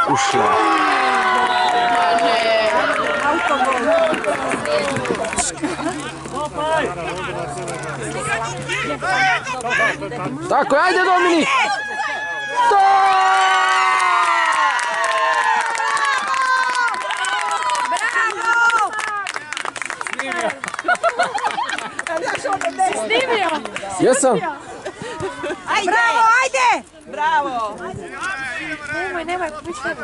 Ušla. Tako, ajde Dominik! Snimio! Jesam? Bravo, ajde! Bravo! Nemoj, bit će tebe.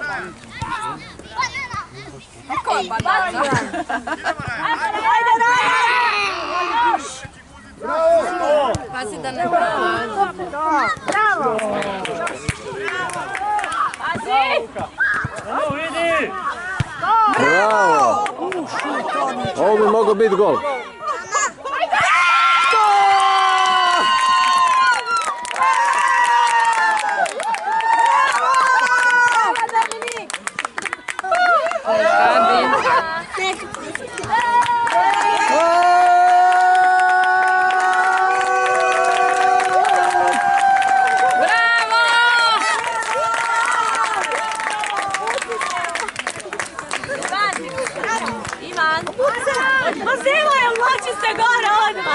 Kako je banana? Ajde, Rana! Pazi da ne bravo. Bravo! Pazi! Bravo! Ovo bi mogao biti gol. Ivan! Pozivaju, mlači se gore, ono!